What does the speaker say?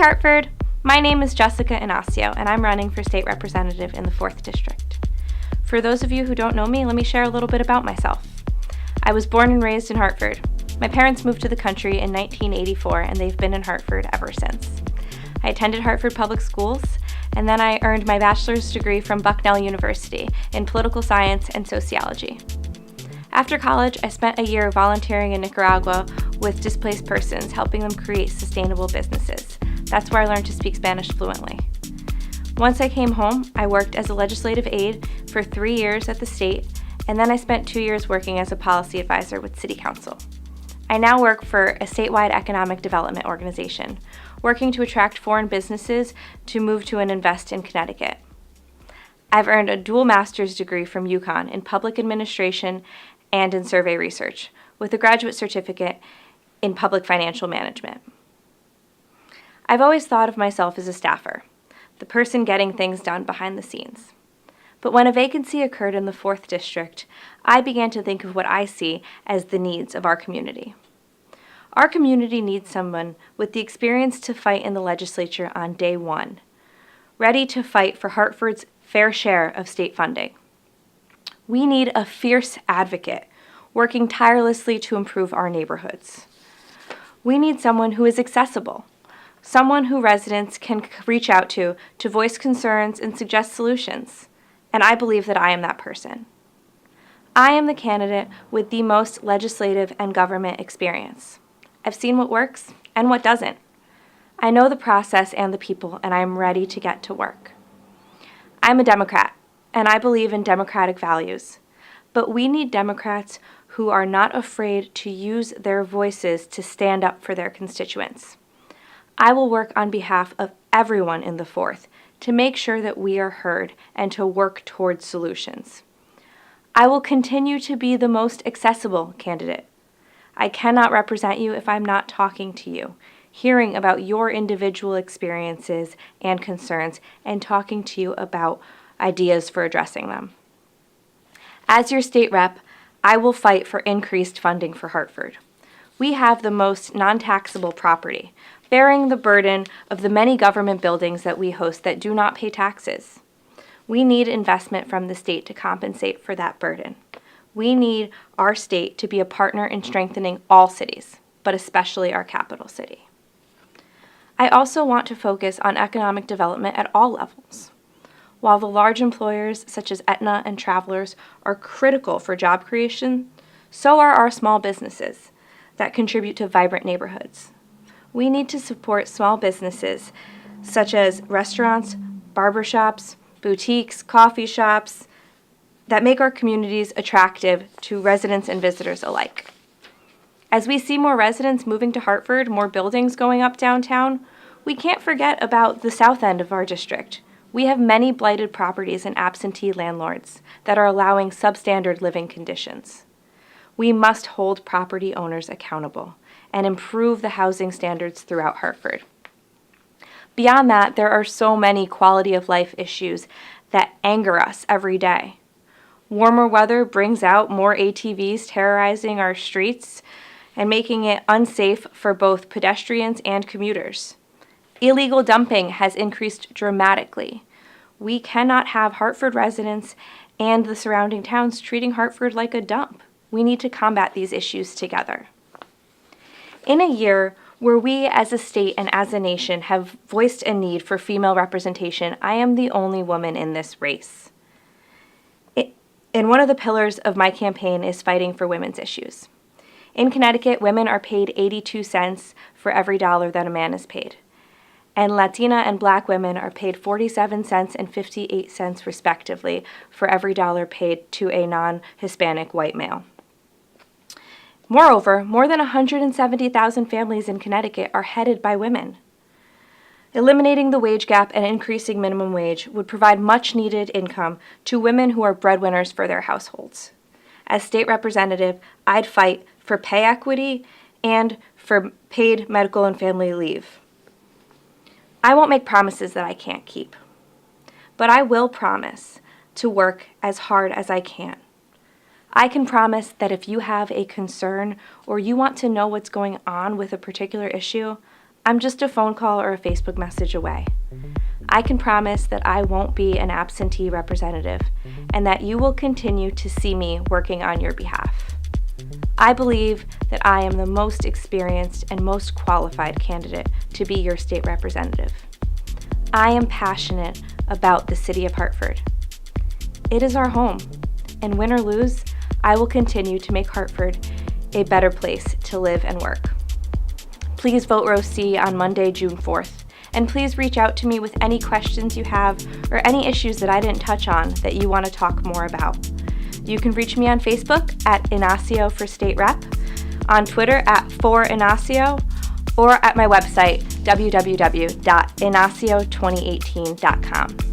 Hartford! My name is Jessica Inacio, and I'm running for state representative in the 4th District. For those of you who don't know me, let me share a little bit about myself. I was born and raised in Hartford. My parents moved to the country in 1984, and they've been in Hartford ever since. I attended Hartford Public Schools, and then I earned my bachelor's degree from Bucknell University in political science and sociology. After college, I spent a year volunteering in Nicaragua with displaced persons, helping them create sustainable businesses. That's where I learned to speak Spanish fluently. Once I came home, I worked as a legislative aide for 3 years at the state, and then I spent 2 years working as a policy advisor with City Council. I now work for a statewide economic development organization, working to attract foreign businesses to move to and invest in Connecticut. I've earned a dual master's degree from UConn in public administration and in survey research, with a graduate certificate in public financial management. I've always thought of myself as a staffer, the person getting things done behind the scenes. But when a vacancy occurred in the 4th District, I began to think of what I see as the needs of our community. Our community needs someone with the experience to fight in the legislature on day one, ready to fight for Hartford's fair share of state funding. We need a fierce advocate working tirelessly to improve our neighborhoods. We need someone who is accessible, someone who residents can reach out to voice concerns and suggest solutions. And I believe that I am that person. I am the candidate with the most legislative and government experience. I've seen what works and what doesn't. I know the process and the people, and I am ready to get to work. I'm a Democrat, and I believe in democratic values. But we need Democrats who are not afraid to use their voices to stand up for their constituents. I will work on behalf of everyone in the 4th to make sure that we are heard and to work towards solutions. I will continue to be the most accessible candidate. I cannot represent you if I'm not talking to you, hearing about your individual experiences and concerns, and talking to you about ideas for addressing them. As your state rep, I will fight for increased funding for Hartford. We have the most non-taxable property, bearing the burden of the many government buildings that we host that do not pay taxes. We need investment from the state to compensate for that burden. We need our state to be a partner in strengthening all cities, but especially our capital city. I also want to focus on economic development at all levels. While the large employers such as Aetna and Travelers are critical for job creation, so are our small businesses that contribute to vibrant neighborhoods. We need to support small businesses such as restaurants, barbershops, boutiques, coffee shops that make our communities attractive to residents and visitors alike. As we see more residents moving to Hartford, more buildings going up downtown, we can't forget about the south end of our district. We have many blighted properties and absentee landlords that are allowing substandard living conditions. We must hold property owners accountable and improve the housing standards throughout Hartford. Beyond that, there are so many quality of life issues that anger us every day. Warmer weather brings out more ATVs terrorizing our streets and making it unsafe for both pedestrians and commuters. Illegal dumping has increased dramatically. We cannot have Hartford residents and the surrounding towns treating Hartford like a dump. We need to combat these issues together. In a year where we as a state and as a nation have voiced a need for female representation, I am the only woman in this race. And one of the pillars of my campaign is fighting for women's issues. In Connecticut, women are paid 82 cents for every dollar that a man is paid. And Latina and Black women are paid 47 cents and 58 cents respectively for every dollar paid to a non-Hispanic white male. Moreover, more than 170,000 families in Connecticut are headed by women. Eliminating the wage gap and increasing minimum wage would provide much-needed income to women who are breadwinners for their households. As state representative, I'd fight for pay equity and for paid medical and family leave. I won't make promises that I can't keep, but I will promise to work as hard as I can. I can promise that if you have a concern or you want to know what's going on with a particular issue, I'm just a phone call or a Facebook message away. I can promise that I won't be an absentee representative and that you will continue to see me working on your behalf. I believe that I am the most experienced and most qualified candidate to be your state representative. I am passionate about the city of Hartford. It is our home, and win or lose, I will continue to make Hartford a better place to live and work. Please vote row C on Monday, June 4th, and please reach out to me with any questions you have or any issues that I didn't touch on that you want to talk more about. You can reach me on Facebook at Inacio for State Rep, on Twitter at @4Inacio, or at my website, www.inacio2018.com.